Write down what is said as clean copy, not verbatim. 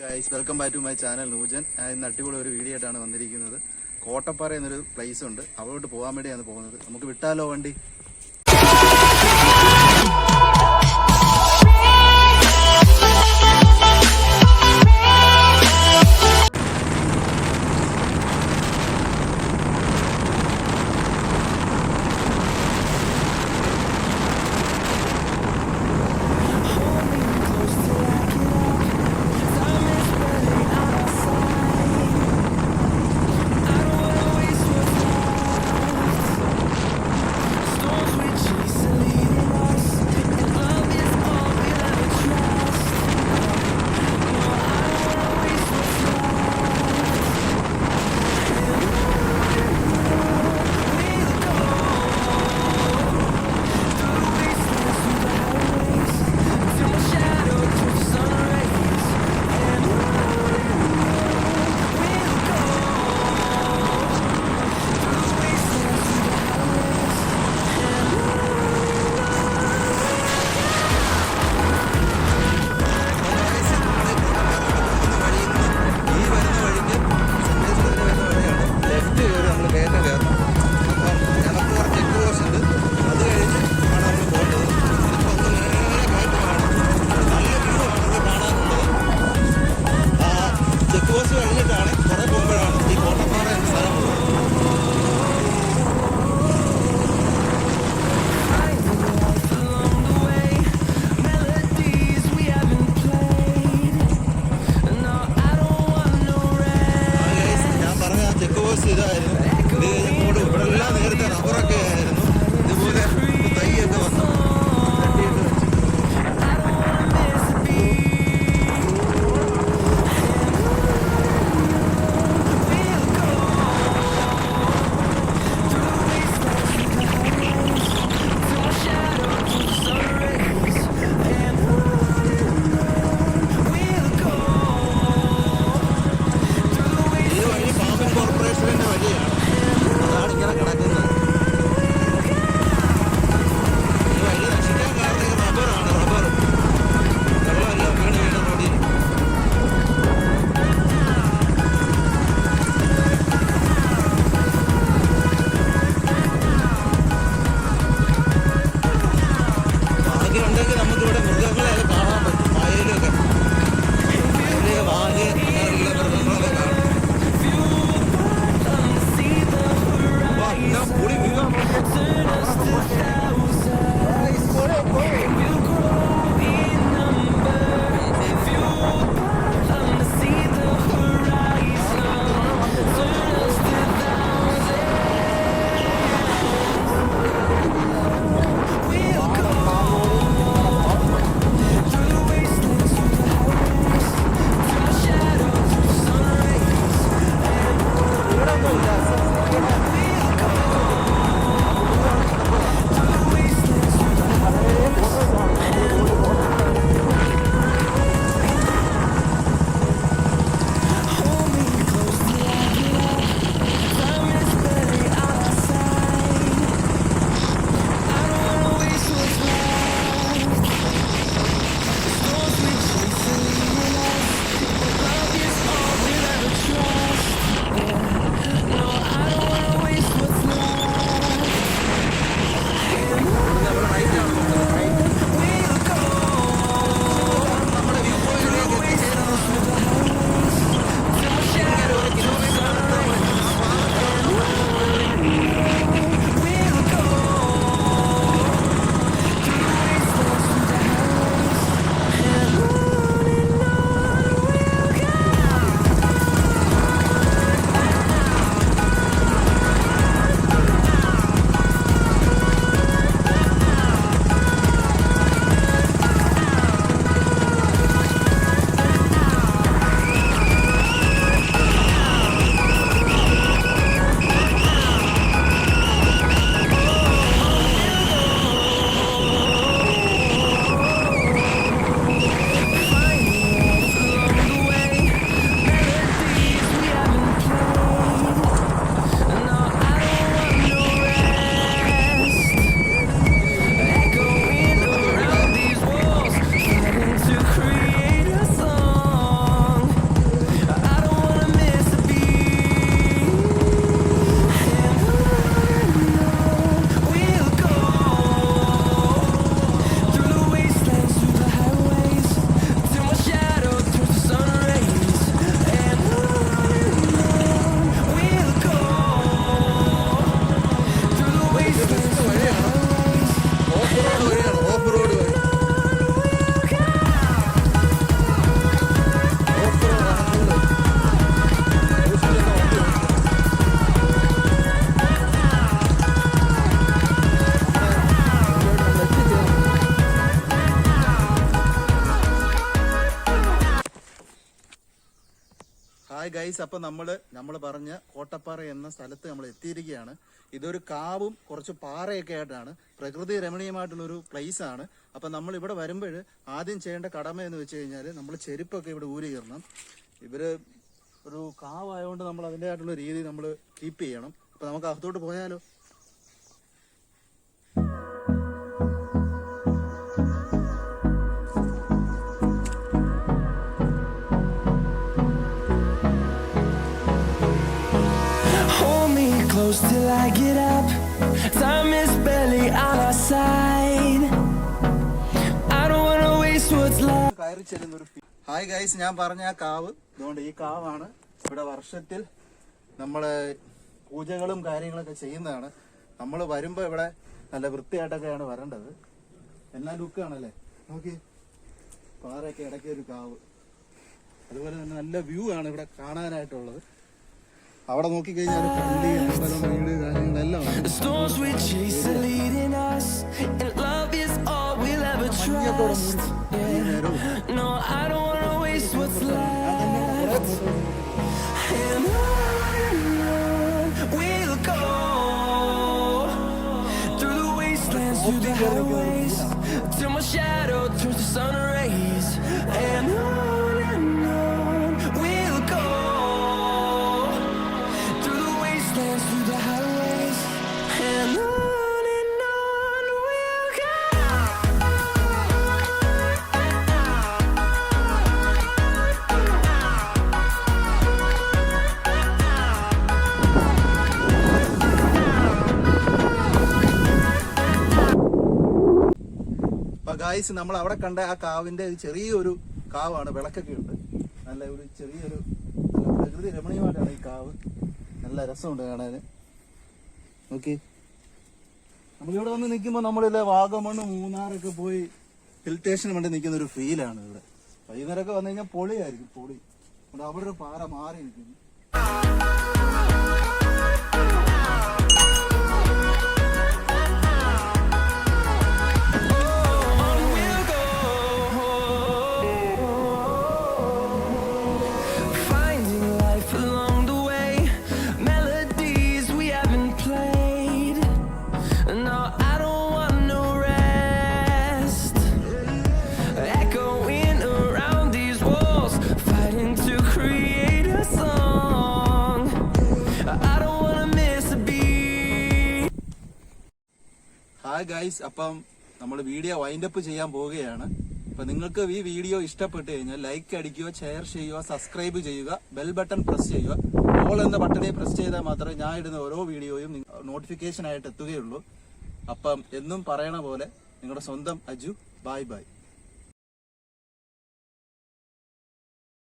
Guys welcome back to my channel Nujan. ഞാൻ ഇന്ന് അടിപൊളി ഒരു വീഡിയോ ആയിട്ടാണ് വന്നിരിക്കുന്നത്. കോട്ടപ്പാറ എന്നൊരു പ്ലേസ് ഉണ്ട്, അവിടോട്ട് പോകാൻ വേണ്ടിയാണ് പോകുന്നത്. നമുക്ക് വിട്ടാലോ വണ്ടി? ഹായ് ഗൈസ്, അപ്പൊ നമ്മള് പറഞ്ഞ കോട്ടപ്പാറ എന്ന സ്ഥലത്ത് നമ്മൾ എത്തിയിരിക്കുകയാണ്. ഇതൊരു കാവും കുറച്ച് പാറയൊക്കെ ആയിട്ടാണ്, പ്രകൃതി രമണീയമായിട്ടുള്ളൊരു പ്ലേസ് ആണ്. അപ്പൊ നമ്മൾ ഇവിടെ വരുമ്പോൾ ആദ്യം ചെയ്യേണ്ട കടമ എന്ന് വെച്ച് കഴിഞ്ഞാൽ നമ്മൾ ചെരുപ്പൊക്കെ ഇവിടെ ഊരി കയറണം. ഇവര് ഒരു കാവായതുകൊണ്ട് നമ്മൾ അതിൻ്റെതായിട്ടുള്ള രീതി നമ്മൾ കീപ്പ് ചെയ്യണം. അപ്പൊ നമുക്ക് അകത്തോട്ട് പോയാലോ? Till I get up, time is barely on our side. I don't wanna waste what's left. കയറി ചെല്ലുന്നൊരു ഹായ് ഗൈസ്, ഞാൻ പറഞ്ഞ ആ കാവ് അതുകൊണ്ട് ഈ കാവാണ് ഇവിടെ വർഷത്തിൽ നമ്മള് പൂജകളും കാര്യങ്ങളൊക്കെ ചെയ്യുന്നതാണ്. നമ്മൾ വരുമ്പോ ഇവിടെ നല്ല വൃത്തിയായിട്ടൊക്കെയാണ് വരേണ്ടത്. എല്ലാ ലുക്കാണല്ലേ, നോക്കി പാറയൊക്കെ ഇടയ്ക്ക് ഒരു കാവ്, അതുപോലെ തന്നെ നല്ല വ്യൂ ആണ് ഇവിടെ കാണാനായിട്ടുള്ളത്. അവിടെ നോക്കിക്കഴിഞ്ഞാൽ ഒരു പള്ളി, അമ്പലം, വീട്, കാര്യങ്ങളെല്ലാം ഗായ്സ്. നമ്മൾ അവിടെ കണ്ട ആ കാവിന്റെ ചെറിയൊരു കാവാണ്, വിളക്കൊക്കെ ഉണ്ട്. നല്ല ഒരു ചെറിയൊരു പ്രകൃതി രമണീയമായിട്ടാണ് ഈ കാവ്. നല്ല രസമുണ്ട് കാണാന്. ഓക്കെ, നമ്മളിവിടെ വന്ന് നിൽക്കുമ്പോൾ നമ്മളില്ല വാഗമണ്, മൂന്നാറൊക്കെ പോയി ഹിൽ സ്റ്റേഷന് വേണ്ടി നിൽക്കുന്ന ഒരു ഫീലാണ് ഇവിടെ. വൈകുന്നേരമൊക്കെ വന്നു കഴിഞ്ഞാൽ പൊളിയായിരിക്കും, പൊളി. അവിടെ ഒരു പാറ മാറി നിൽക്കുന്നു. ഹായ് ഗൈസ്, അപ്പം നമ്മൾ വീഡിയോ വൈൻഡപ്പ് ചെയ്യാൻ പോവുകയാണ്. അപ്പൊ നിങ്ങൾക്ക് ഈ വീഡിയോ ഇഷ്ടപ്പെട്ട് കഴിഞ്ഞാൽ ലൈക്ക് അടിക്കുക, ഷെയർ ചെയ്യുക, സബ്സ്ക്രൈബ് ചെയ്യുക, ബെൽ ബട്ടൺ പ്രസ് ചെയ്യുക. ഓൾ എന്ന ബട്ടണെ പ്രസ് ചെയ്താൽ മാത്രമേ ഞാൻ ഇടുന്ന ഓരോ വീഡിയോയും നോട്ടിഫിക്കേഷൻ ആയിട്ട് എത്തുകയുള്ളൂ. അപ്പം എന്നും പറയണ പോലെ നിങ്ങളുടെ സ്വന്തം അജു. Bye bye.